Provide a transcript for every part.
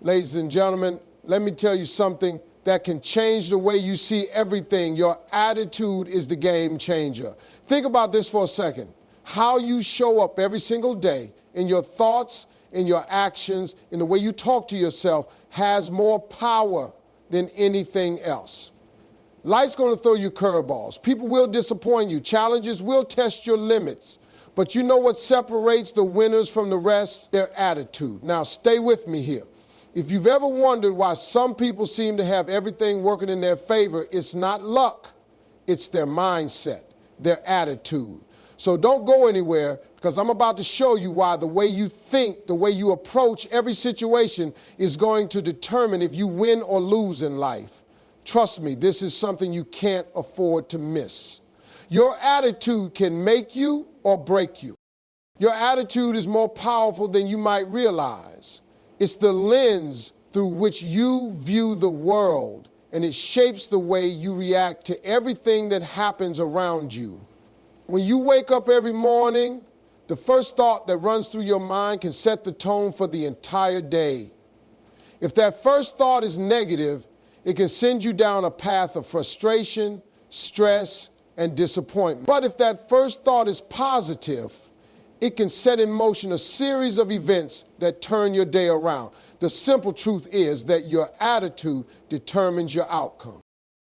Ladies and gentlemen, let me tell you something that can change the way you see everything. Your attitude is the game changer. Think about this for a second. How you show up every single day in your thoughts, in your actions, in the way you talk to yourself has more power than anything else. Life's going to throw you curveballs. People will disappoint you. Challenges will test your limits. But you know what separates the winners from the rest? Their attitude. Now, stay with me here. If you've ever wondered why some people seem to have everything working in their favor, it's not luck. It's their mindset, their attitude. So don't go anywhere, because I'm about to show you why the way you think, the way you approach every situation is going to determine if you win or lose in life. Trust me, this is something you can't afford to miss. Your attitude can make you or break you. Your attitude is more powerful than you might realize. It's the lens through which you view the world, and it shapes the way you react to everything that happens around you. When you wake up every morning, the first thought that runs through your mind can set the tone for the entire day. If that first thought is negative, it can send you down a path of frustration, stress, and disappointment. But if that first thought is positive, it can set in motion a series of events that turn your day around. The simple truth is that your attitude determines your outcome.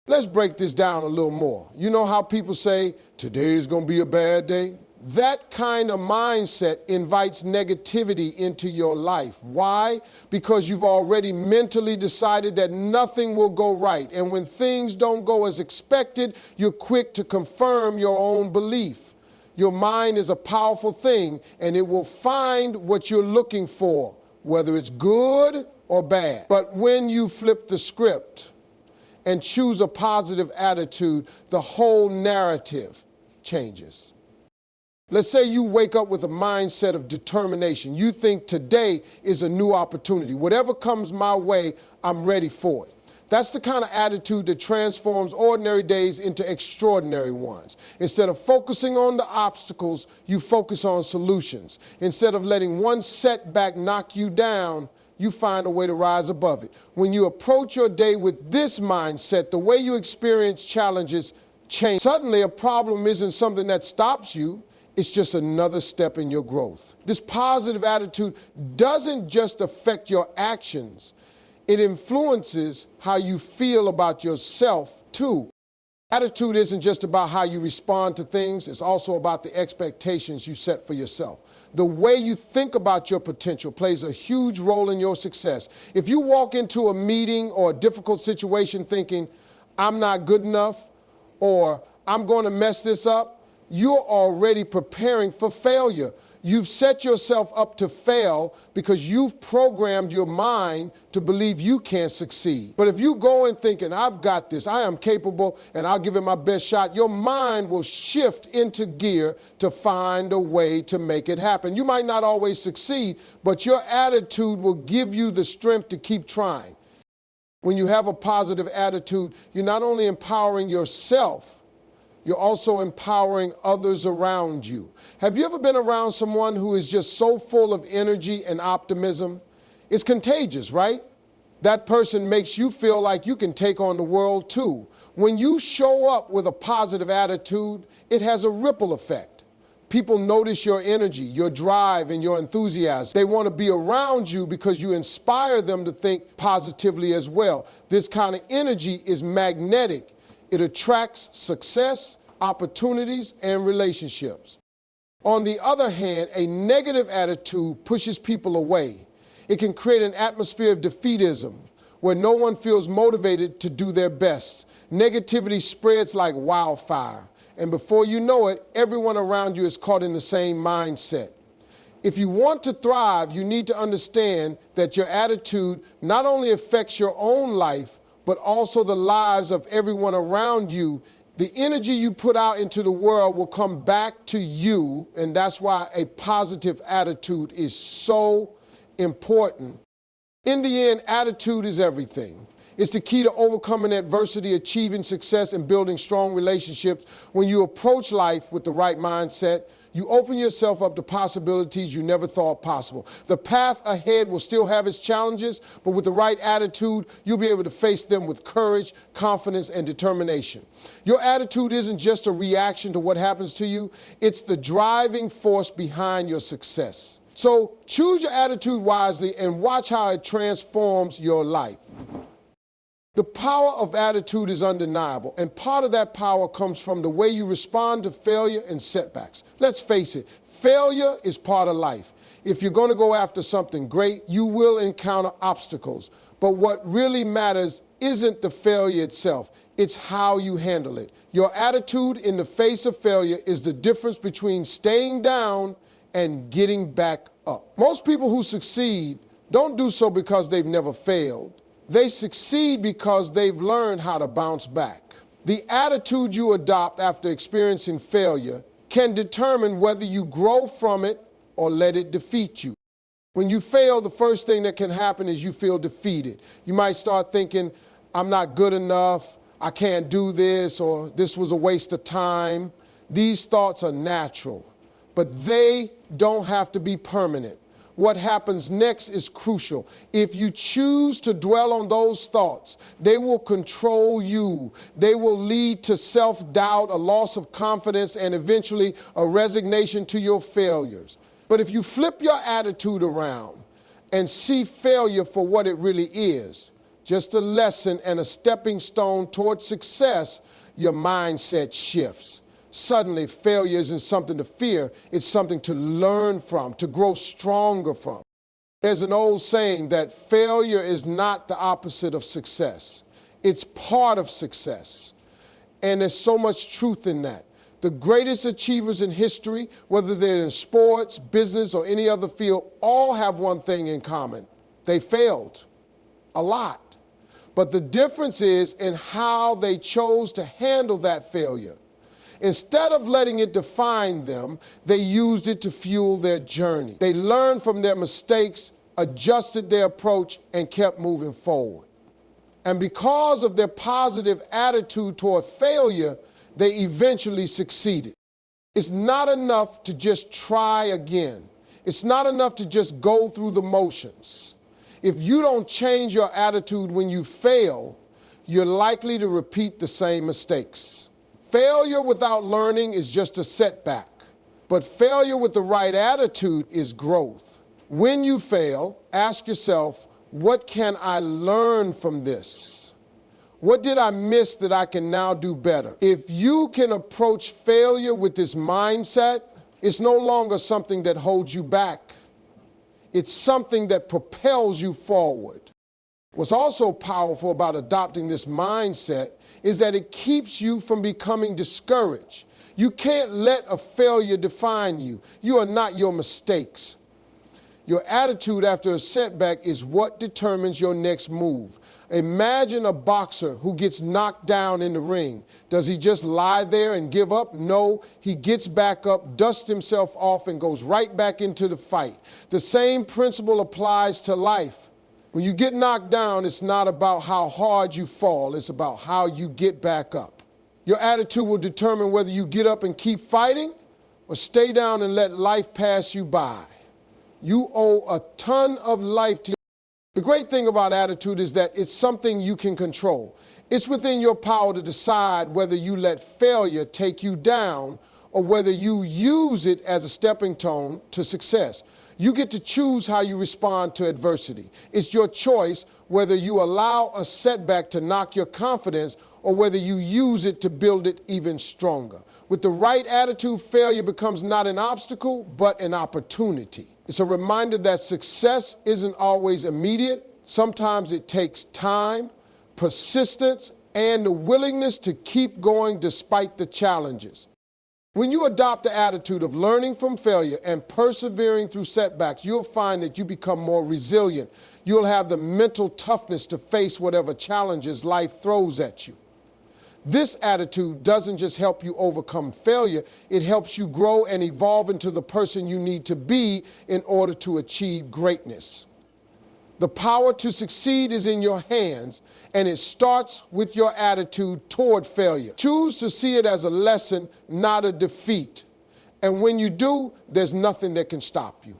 Let's break this down a little more. You know how people say, today is going to be a bad day? That kind of mindset invites negativity into your life. Why? Because you've already mentally decided that nothing will go right. And when things don't go as expected, you're quick to confirm your own belief. Your mind is a powerful thing, and it will find what you're looking for, whether it's good or bad. But when you flip the script and choose a positive attitude, the whole narrative changes. Let's say you wake up with a mindset of determination. You think today is a new opportunity. Whatever comes my way, I'm ready for it. That's the kind of attitude that transforms ordinary days into extraordinary ones. Instead of focusing on the obstacles, you focus on solutions. Instead of letting one setback knock you down, you find a way to rise above it. When you approach your day with this mindset, the way you experience challenges change. Suddenly, a problem isn't something that stops you. It's just another step in your growth. This positive attitude doesn't just affect your actions. It influences how you feel about yourself, too. Attitude isn't just about how you respond to things. It's also about the expectations you set for yourself. The way you think about your potential plays a huge role in your success. If you walk into a meeting or a difficult situation thinking, I'm not good enough, or I'm going to mess this up, you're already preparing for failure. You've set yourself up to fail because you've programmed your mind to believe you can't succeed. But if you go in thinking, I've got this, I am capable, and I'll give it my best shot, your mind will shift into gear to find a way to make it happen. You might not always succeed, but your attitude will give you the strength to keep trying. When you have a positive attitude, you're not only empowering yourself, you're also empowering others around you. Have you ever been around someone who is just so full of energy and optimism? It's contagious, right? That person makes you feel like you can take on the world too. When you show up with a positive attitude, it has a ripple effect. People notice your energy, your drive, and your enthusiasm. They want to be around you because you inspire them to think positively as well. This kind of energy is magnetic. It attracts success, opportunities, and relationships. On the other hand, a negative attitude pushes people away. It can create an atmosphere of defeatism where no one feels motivated to do their best. Negativity spreads like wildfire, and before you know it, everyone around you is caught in the same mindset. If you want to thrive, you need to understand that your attitude not only affects your own life, but also the lives of everyone around you. The energy you put out into the world will come back to you, and that's why a positive attitude is so important. In the end, attitude is everything. It's the key to overcoming adversity, achieving success, and building strong relationships. When you approach life with the right mindset, You open yourself up to possibilities you never thought possible. The path ahead will still have its challenges, but with the right attitude, you'll be able to face them with courage, confidence, and determination. Your attitude isn't just a reaction to what happens to you, it's the driving force behind your success. So choose your attitude wisely and watch how it transforms your life. The power of attitude is undeniable, and part of that power comes from the way you respond to failure and setbacks. Let's face it, failure is part of life. If you're going to go after something great, you will encounter obstacles. But what really matters isn't the failure itself, it's how you handle it. Your attitude in the face of failure is the difference between staying down and getting back up. Most people who succeed don't do so because they've never failed. They succeed because they've learned how to bounce back. The attitude you adopt after experiencing failure can determine whether you grow from it or let it defeat you. When you fail, the first thing that can happen is you feel defeated. You might start thinking, I'm not good enough, I can't do this, or this was a waste of time. These thoughts are natural, but they don't have to be permanent. What happens next is crucial. If you choose to dwell on those thoughts, they will control you. They will lead to self-doubt, a loss of confidence, and eventually a resignation to your failures. But if you flip your attitude around and see failure for what it really is, just a lesson and a stepping stone towards success, your mindset shifts. Suddenly, failure isn't something to fear, it's something to learn from, to grow stronger from. There's an old saying that failure is not the opposite of success. It's part of success. And there's so much truth in that. The greatest achievers in history, whether they're in sports, business, or any other field, all have one thing in common. They failed. A lot. But the difference is in how they chose to handle that failure. Instead of letting it define them, they used it to fuel their journey. They learned from their mistakes, adjusted their approach, and kept moving forward. And because of their positive attitude toward failure, they eventually succeeded. It's not enough to just try again. It's not enough to just go through the motions. If you don't change your attitude when you fail, you're likely to repeat the same mistakes. Failure without learning is just a setback, but failure with the right attitude is growth. When you fail, ask yourself, what can I learn from this? What did I miss that I can now do better? If you can approach failure with this mindset, it's no longer something that holds you back. It's something that propels you forward. What's also powerful about adopting this mindset is that it keeps you from becoming discouraged. You can't let a failure define you. You are not your mistakes. Your attitude after a setback is what determines your next move. Imagine a boxer who gets knocked down in the ring. Does he just lie there and give up? No, he gets back up, dusts himself off, and goes right back into the fight. The same principle applies to life. When you get knocked down, it's not about how hard you fall, it's about how you get back up. Your attitude will determine whether you get up and keep fighting or stay down and let life pass you by. You owe a ton of life to you. The great thing about attitude is that it's something you can control. It's within your power to decide whether you let failure take you down or whether you use it as a stepping stone to success. You get to choose how you respond to adversity. It's your choice whether you allow a setback to knock your confidence or whether you use it to build it even stronger. With the right attitude, failure becomes not an obstacle, but an opportunity. It's a reminder that success isn't always immediate. Sometimes it takes time, persistence, and the willingness to keep going despite the challenges. When you adopt the attitude of learning from failure and persevering through setbacks, you'll find that you become more resilient. You'll have the mental toughness to face whatever challenges life throws at you. This attitude doesn't just help you overcome failure, it helps you grow and evolve into the person you need to be in order to achieve greatness. The power to succeed is in your hands, and it starts with your attitude toward failure. Choose to see it as a lesson, not a defeat. And when you do, there's nothing that can stop you.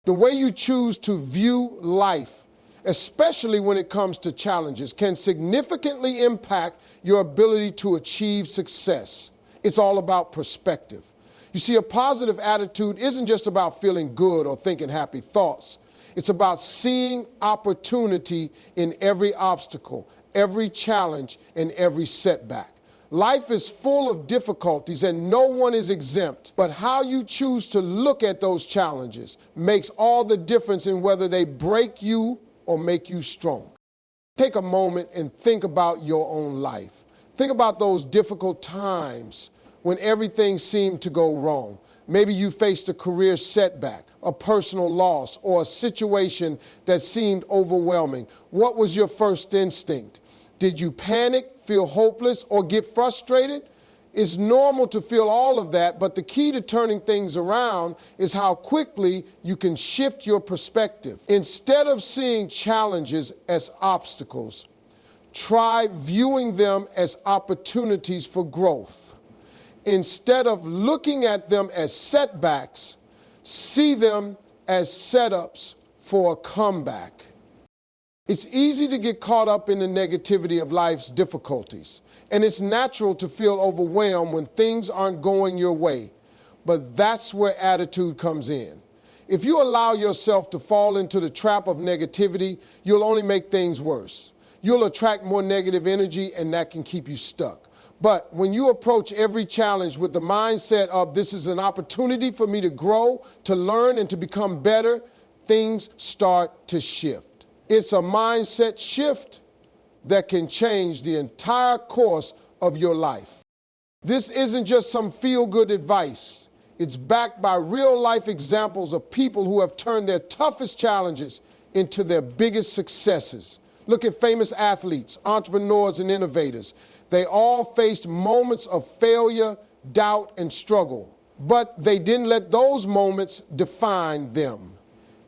The way you choose to view life, especially when it comes to challenges, can significantly impact your ability to achieve success. It's all about perspective. You see, a positive attitude isn't just about feeling good or thinking happy thoughts. It's about seeing opportunity in every obstacle, every challenge, and every setback. Life is full of difficulties and no one is exempt, but how you choose to look at those challenges makes all the difference in whether they break you or make you strong. Take a moment and think about your own life. Think about those difficult times when everything seemed to go wrong. Maybe you faced a career setback, a personal loss, or a situation that seemed overwhelming. What was your first instinct? Did you panic, feel hopeless, or get frustrated? It's normal to feel all of that, but the key to turning things around is how quickly you can shift your perspective. Instead of seeing challenges as obstacles, try viewing them as opportunities for growth. Instead of looking at them as setbacks, see them as setups for a comeback. It's easy to get caught up in the negativity of life's difficulties, and it's natural to feel overwhelmed when things aren't going your way. But that's where attitude comes in. If you allow yourself to fall into the trap of negativity, you'll only make things worse. You'll attract more negative energy, and that can keep you stuck. But when you approach every challenge with the mindset of this is an opportunity for me to grow, to learn, and to become better, things start to shift. It's a mindset shift that can change the entire course of your life. This isn't just some feel-good advice. It's backed by real-life examples of people who have turned their toughest challenges into their biggest successes. Look at famous athletes, entrepreneurs, and innovators. They all faced moments of failure, doubt, and struggle, but they didn't let those moments define them.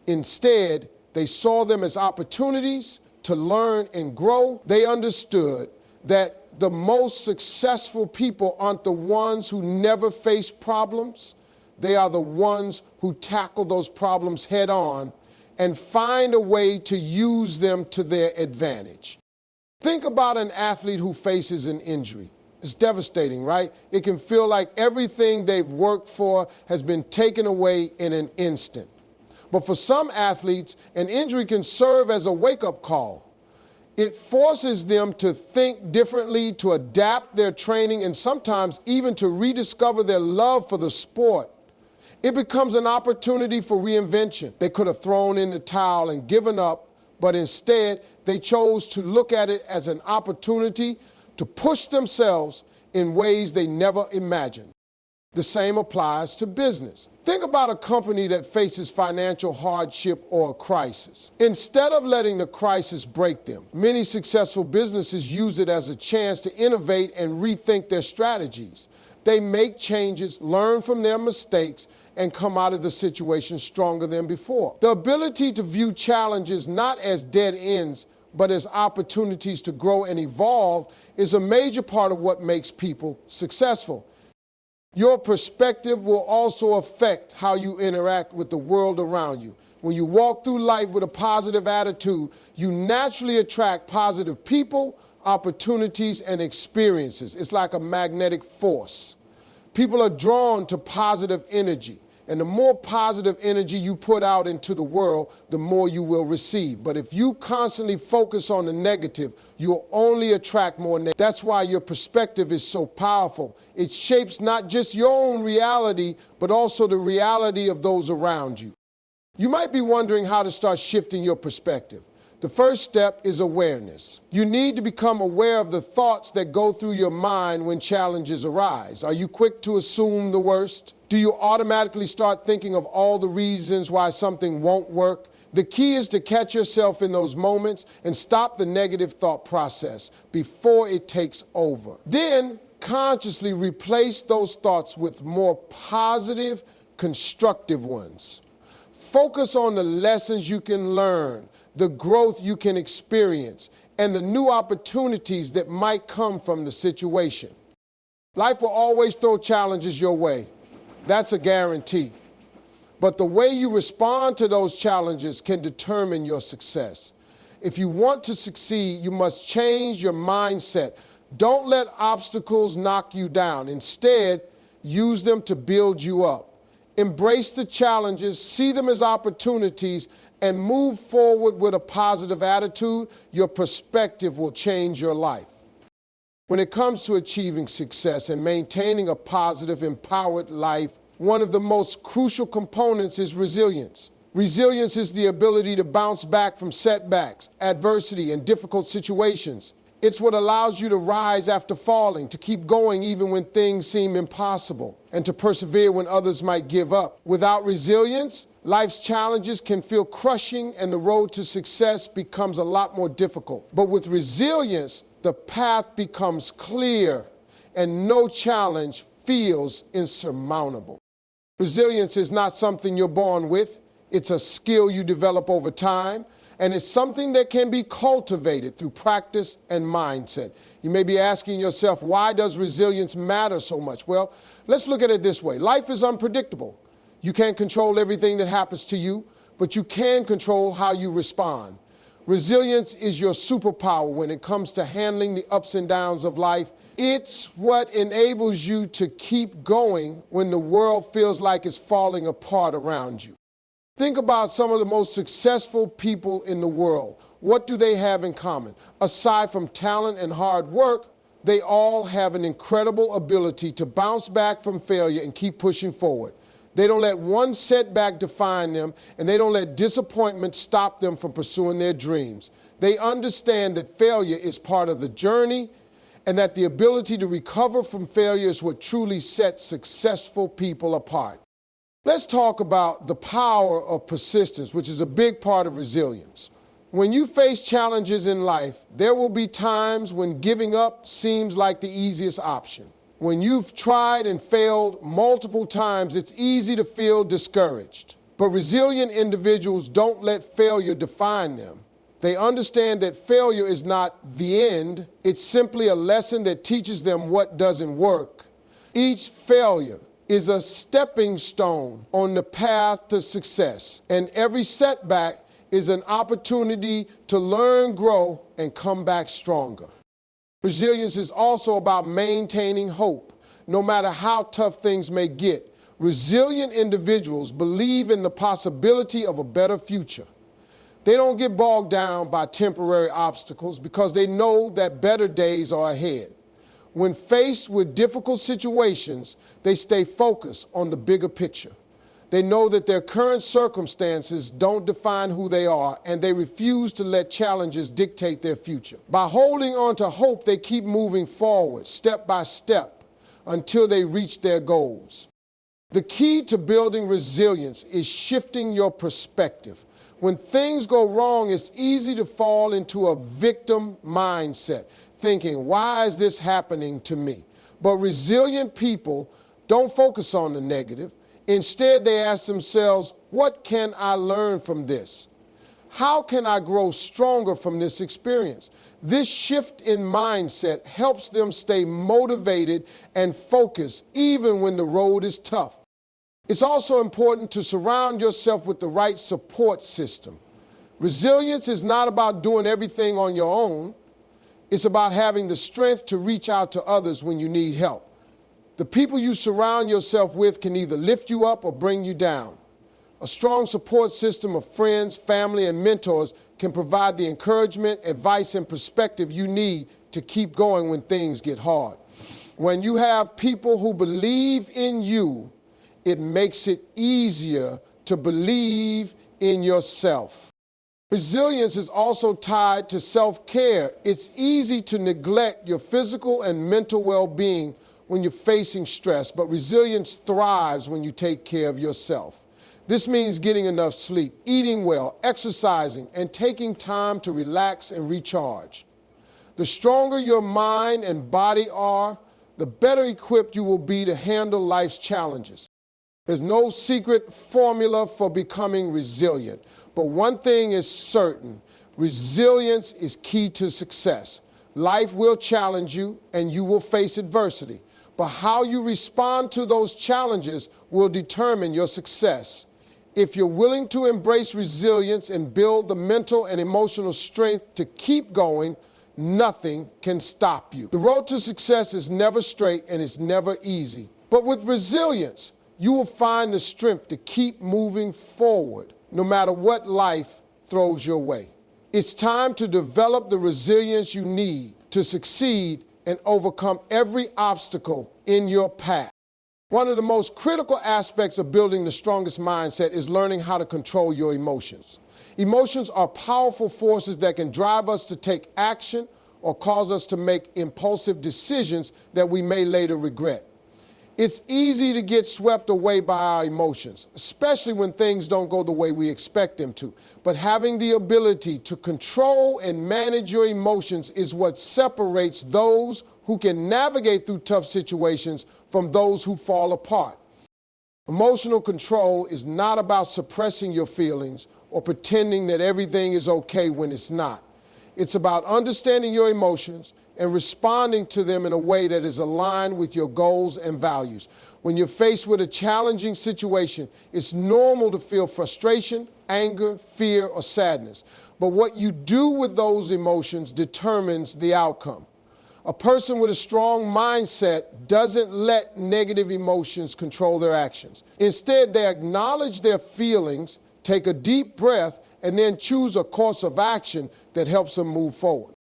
Instead, they saw them as opportunities to learn and grow. They understood that the most successful people aren't the ones who never face problems. They are the ones who tackle those problems head on and find a way to use them to their advantage. Think about an athlete who faces an injury. It's devastating, right? It can feel like everything they've worked for has been taken away in an instant. But for some athletes, an injury can serve as a wake-up call. It forces them to think differently, to adapt their training, and sometimes even to rediscover their love for the sport. It becomes an opportunity for reinvention. They could have thrown in the towel and given up, but instead they chose to look at it as an opportunity to push themselves in ways they never imagined. The same applies to business. Think about a company that faces financial hardship or a crisis. Instead of letting the crisis break them, many successful businesses use it as a chance to innovate and rethink their strategies. They make changes, learn from their mistakes, and come out of the situation stronger than before. The ability to view challenges not as dead ends, but as opportunities to grow and evolve is a major part of what makes people successful. Your perspective will also affect how you interact with the world around you. When you walk through life with a positive attitude, you naturally attract positive people, opportunities, and experiences. It's like a magnetic force. People are drawn to positive energy. And the more positive energy you put out into the world, the more you will receive. But if you constantly focus on the negative, you'll only attract more negative. That's why your perspective is so powerful. It shapes not just your own reality, but also the reality of those around you. You might be wondering how to start shifting your perspective. The first step is awareness. You need to become aware of the thoughts that go through your mind when challenges arise. Are you quick to assume the worst? Do you automatically start thinking of all the reasons why something won't work? The key is to catch yourself in those moments and stop the negative thought process before it takes over. Then consciously replace those thoughts with more positive, constructive ones. Focus on the lessons you can learn, the growth you can experience, and the new opportunities that might come from the situation. Life will always throw challenges your way. That's a guarantee. But the way you respond to those challenges can determine your success. If you want to succeed, you must change your mindset. Don't let obstacles knock you down. Instead, use them to build you up. Embrace the challenges, see them as opportunities, and move forward with a positive attitude. Your perspective will change your life. When it comes to achieving success and maintaining a positive, empowered life, one of the most crucial components is resilience. Resilience is the ability to bounce back from setbacks, adversity, and difficult situations. It's what allows you to rise after falling, to keep going even when things seem impossible, and to persevere when others might give up. Without resilience, life's challenges can feel crushing and the road to success becomes a lot more difficult. But with resilience, the path becomes clear and no challenge feels insurmountable. Resilience is not something you're born with. It's a skill you develop over time, and it's something that can be cultivated through practice and mindset. You may be asking yourself, why does resilience matter so much? Well, let's look at it this way. Life is unpredictable. You can't control everything that happens to you, but you can control how you respond. Resilience is your superpower when it comes to handling the ups and downs of life. It's what enables you to keep going when the world feels like it's falling apart around you. Think about some of the most successful people in the world. What do they have in common? Aside from talent and hard work, they all have an incredible ability to bounce back from failure and keep pushing forward. They don't let one setback define them, and they don't let disappointment stop them from pursuing their dreams. They understand that failure is part of the journey, and that the ability to recover from failure is what truly sets successful people apart. Let's talk about the power of persistence, which is a big part of resilience. When you face challenges in life, there will be times when giving up seems like the easiest option. When you've tried and failed multiple times, it's easy to feel discouraged. But resilient individuals don't let failure define them. They understand that failure is not the end. It's simply a lesson that teaches them what doesn't work. Each failure is a stepping stone on the path to success, and every setback is an opportunity to learn, grow, and come back stronger. Resilience is also about maintaining hope. No matter how tough things may get, resilient individuals believe in the possibility of a better future. They don't get bogged down by temporary obstacles because they know that better days are ahead. When faced with difficult situations, they stay focused on the bigger picture. They know that their current circumstances don't define who they are, and they refuse to let challenges dictate their future. By holding on to hope, they keep moving forward, step by step, until they reach their goals. The key to building resilience is shifting your perspective. When things go wrong, it's easy to fall into a victim mindset, thinking, why is this happening to me? But resilient people don't focus on the negative. Instead, they ask themselves, what can I learn from this? How can I grow stronger from this experience? This shift in mindset helps them stay motivated and focused even when the road is tough. It's also important to surround yourself with the right support system. Resilience is not about doing everything on your own. It's about having the strength to reach out to others when you need help. The people you surround yourself with can either lift you up or bring you down. A strong support system of friends, family, and mentors can provide the encouragement, advice, and perspective you need to keep going when things get hard. When you have people who believe in you, it makes it easier to believe in yourself. Resilience is also tied to self-care. It's easy to neglect your physical and mental well-being when you're facing stress, but resilience thrives when you take care of yourself. This means getting enough sleep, eating well, exercising, and taking time to relax and recharge. The stronger your mind and body are, the better equipped you will be to handle life's challenges. There's no secret formula for becoming resilient, but one thing is certain: resilience is key to success. Life will challenge you and you will face adversity, but how you respond to those challenges will determine your success. If you're willing to embrace resilience and build the mental and emotional strength to keep going, nothing can stop you. The road to success is never straight and it's never easy. But with resilience, you will find the strength to keep moving forward, no matter what life throws your way. It's time to develop the resilience you need to succeed and overcome every obstacle in your path. One of the most critical aspects of building the strongest mindset is learning how to control your emotions. Emotions are powerful forces that can drive us to take action or cause us to make impulsive decisions that we may later regret. It's easy to get swept away by our emotions, especially when things don't go the way we expect them to. But having the ability to control and manage your emotions is what separates those who can navigate through tough situations from those who fall apart. Emotional control is not about suppressing your feelings or pretending that everything is okay when it's not. It's about understanding your emotions and responding to them in a way that is aligned with your goals and values. When you're faced with a challenging situation, it's normal to feel frustration, anger, fear, or sadness. But what you do with those emotions determines the outcome. A person with a strong mindset doesn't let negative emotions control their actions. Instead, they acknowledge their feelings, take a deep breath, and then choose a course of action that helps them move forward.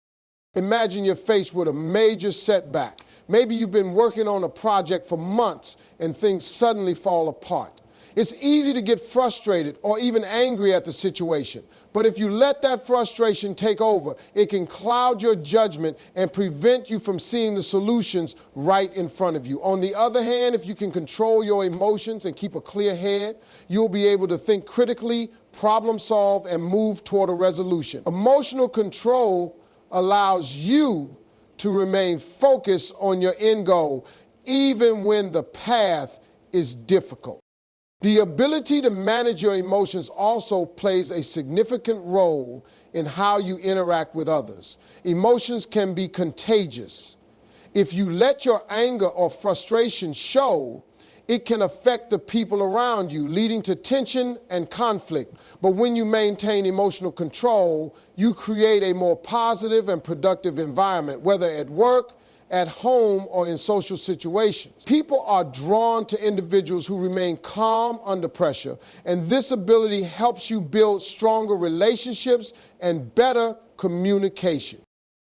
Imagine you're faced with a major setback. Maybe you've been working on a project for months and things suddenly fall apart. It's easy to get frustrated or even angry at the situation. But if you let that frustration take over, it can cloud your judgment and prevent you from seeing the solutions right in front of you. On the other hand, if you can control your emotions and keep a clear head, you'll be able to think critically, problem solve, and move toward a resolution. Emotional control allows you to remain focused on your end goal, even when the path is difficult. The ability to manage your emotions also plays a significant role in how you interact with others. Emotions can be contagious. If you let your anger or frustration show, it can affect the people around you, leading to tension and conflict. But when you maintain emotional control, you create a more positive and productive environment, whether at work, at home, or in social situations. People are drawn to individuals who remain calm under pressure, and this ability helps you build stronger relationships and better communication.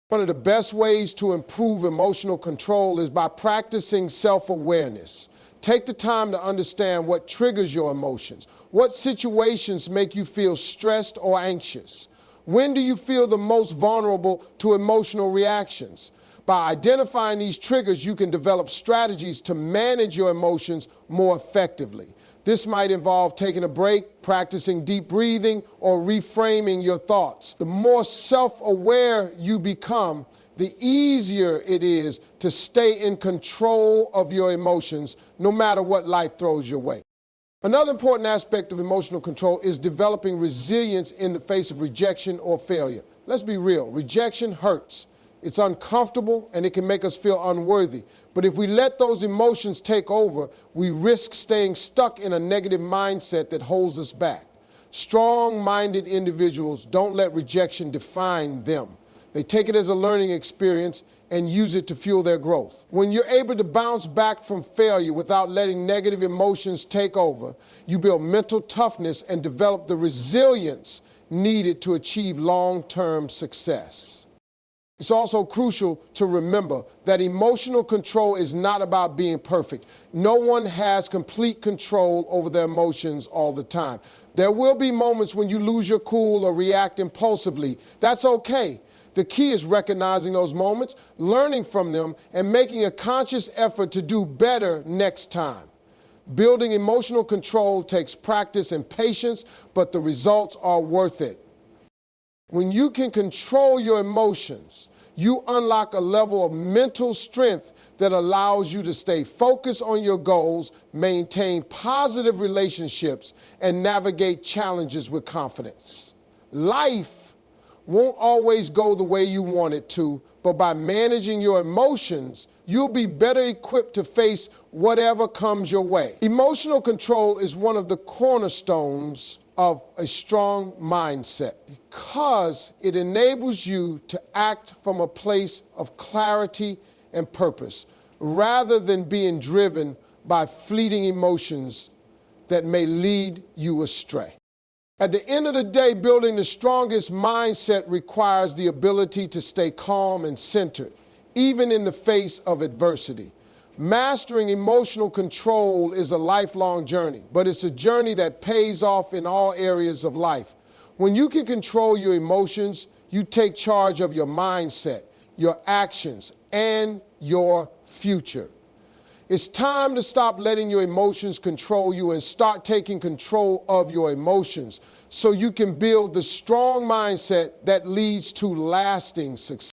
One of the best ways to improve emotional control is by practicing self-awareness. Take the time to understand what triggers your emotions. What situations make you feel stressed or anxious? When do you feel the most vulnerable to emotional reactions? By identifying these triggers, you can develop strategies to manage your emotions more effectively. This might involve taking a break, practicing deep breathing, or reframing your thoughts. The more self-aware you become, the easier it is to stay in control of your emotions, no matter what life throws your way. Another important aspect of emotional control is developing resilience in the face of rejection or failure. Let's be real, rejection hurts. It's uncomfortable and it can make us feel unworthy. But if we let those emotions take over, we risk staying stuck in a negative mindset that holds us back. Strong-minded individuals don't let rejection define them. They take it as a learning experience and use it to fuel their growth. When you're able to bounce back from failure without letting negative emotions take over, you build mental toughness and develop the resilience needed to achieve long-term success. It's also crucial to remember that emotional control is not about being perfect. No one has complete control over their emotions all the time. There will be moments when you lose your cool or react impulsively. That's okay. The key is recognizing those moments, learning from them, and making a conscious effort to do better next time. Building emotional control takes practice and patience, but the results are worth it. When you can control your emotions, you unlock a level of mental strength that allows you to stay focused on your goals, maintain positive relationships, and navigate challenges with confidence. Life won't always go the way you want it to, but by managing your emotions, you'll be better equipped to face whatever comes your way. Emotional control is one of the cornerstones of a strong mindset because it enables you to act from a place of clarity and purpose rather than being driven by fleeting emotions that may lead you astray. At the end of the day, building the strongest mindset requires the ability to stay calm and centered, even in the face of adversity. Mastering emotional control is a lifelong journey, but it's a journey that pays off in all areas of life. When you can control your emotions, you take charge of your mindset, your actions, and your future. It's time to stop letting your emotions control you and start taking control of your emotions so you can build the strong mindset that leads to lasting success.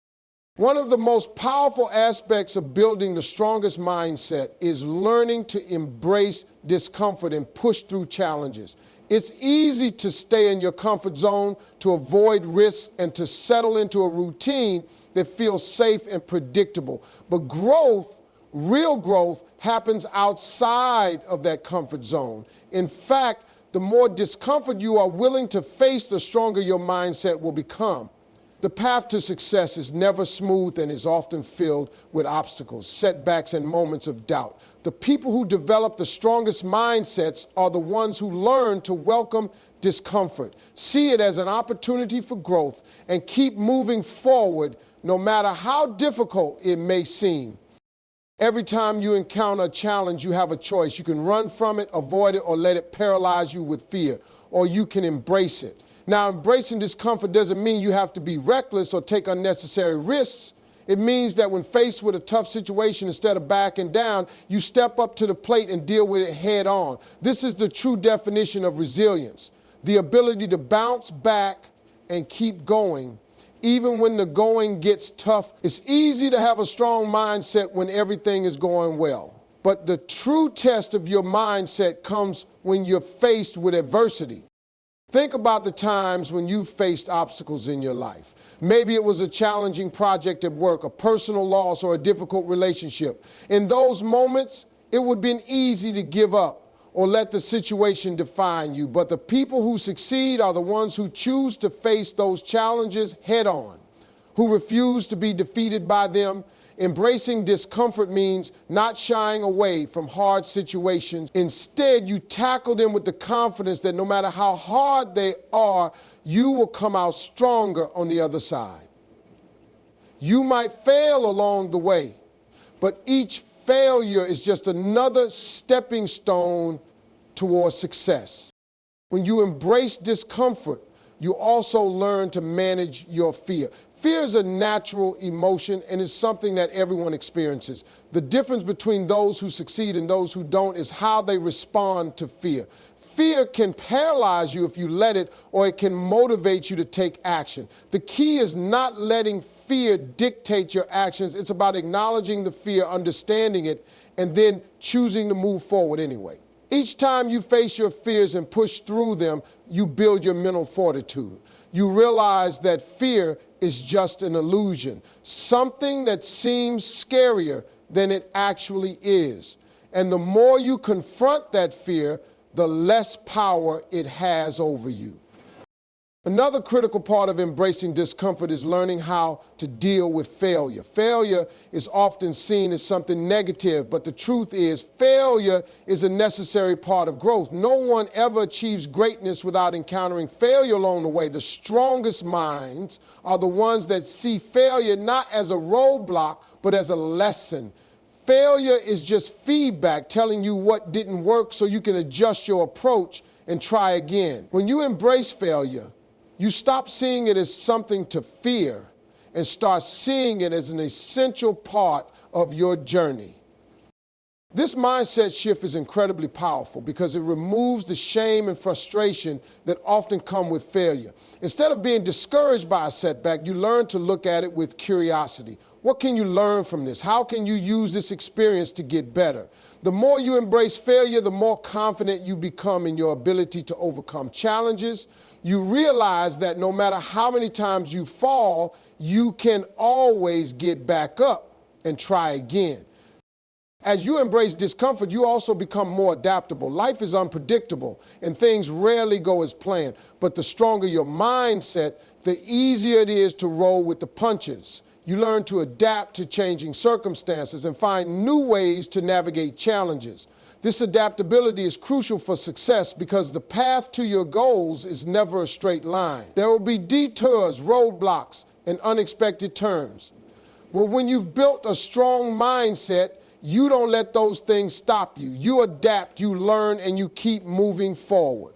One of the most powerful aspects of building the strongest mindset is learning to embrace discomfort and push through challenges. It's easy to stay in your comfort zone, to avoid risks, and to settle into a routine that feels safe and predictable. But growth, real growth, happens outside of that comfort zone. In fact, the more discomfort you are willing to face, the stronger your mindset will become. The path to success is never smooth and is often filled with obstacles, setbacks, and moments of doubt. The people who develop the strongest mindsets are the ones who learn to welcome discomfort, see it as an opportunity for growth, and keep moving forward no matter how difficult it may seem. Every time you encounter a challenge, you have a choice. You can run from it, avoid it, or let it paralyze you with fear, or you can embrace it. Now, embracing discomfort doesn't mean you have to be reckless or take unnecessary risks. It means that when faced with a tough situation, instead of backing down, you step up to the plate and deal with it head on. This is the true definition of resilience, the ability to bounce back and keep going, even when the going gets tough. It's easy to have a strong mindset when everything is going well. But the true test of your mindset comes when you're faced with adversity. Think about the times when you faced obstacles in your life. Maybe it was a challenging project at work, a personal loss, or a difficult relationship. In those moments, it would have been easy to give up or let the situation define you. But the people who succeed are the ones who choose to face those challenges head on, who refuse to be defeated by them. Embracing discomfort means not shying away from hard situations. Instead, you tackle them with the confidence that no matter how hard they are, you will come out stronger on the other side. You might fail along the way, but each failure is just another stepping stone towards success. When you embrace discomfort, you also learn to manage your fear. Fear is a natural emotion and is something that everyone experiences. The difference between those who succeed and those who don't is how they respond to fear. Fear can paralyze you if you let it, or it can motivate you to take action. The key is not letting fear dictate your actions. It's about acknowledging the fear, understanding it, and then choosing to move forward anyway. Each time you face your fears and push through them, you build your mental fortitude. You realize that fear is just an illusion, something that seems scarier than it actually is. And the more you confront that fear, the less power it has over you. Another critical part of embracing discomfort is learning how to deal with failure. Failure is often seen as something negative, but the truth is failure is a necessary part of growth. No one ever achieves greatness without encountering failure along the way. The strongest minds are the ones that see failure not as a roadblock, but as a lesson. Failure is just feedback telling you what didn't work so you can adjust your approach and try again. When you embrace failure, you stop seeing it as something to fear and start seeing it as an essential part of your journey. This mindset shift is incredibly powerful because it removes the shame and frustration that often come with failure. Instead of being discouraged by a setback, you learn to look at it with curiosity. What can you learn from this? How can you use this experience to get better? The more you embrace failure, the more confident you become in your ability to overcome challenges. You realize that no matter how many times you fall, you can always get back up and try again. As you embrace discomfort, you also become more adaptable. Life is unpredictable and things rarely go as planned. But the stronger your mindset, the easier it is to roll with the punches. You learn to adapt to changing circumstances and find new ways to navigate challenges. This adaptability is crucial for success because the path to your goals is never a straight line. There will be detours, roadblocks, and unexpected turns. Well, when you've built a strong mindset, you don't let those things stop you. You adapt, you learn, and you keep moving forward.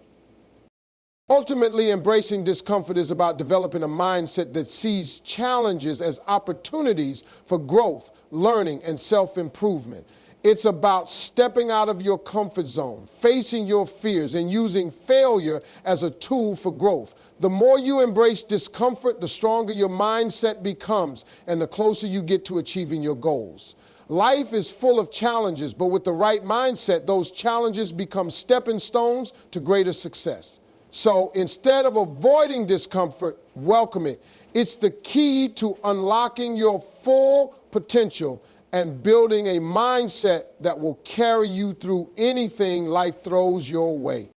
Ultimately, embracing discomfort is about developing a mindset that sees challenges as opportunities for growth, learning, and self-improvement. It's about stepping out of your comfort zone, facing your fears, and using failure as a tool for growth. The more you embrace discomfort, the stronger your mindset becomes, and the closer you get to achieving your goals. Life is full of challenges, but with the right mindset, those challenges become stepping stones to greater success. So instead of avoiding discomfort, welcome it. It's the key to unlocking your full potential and building a mindset that will carry you through anything life throws your way.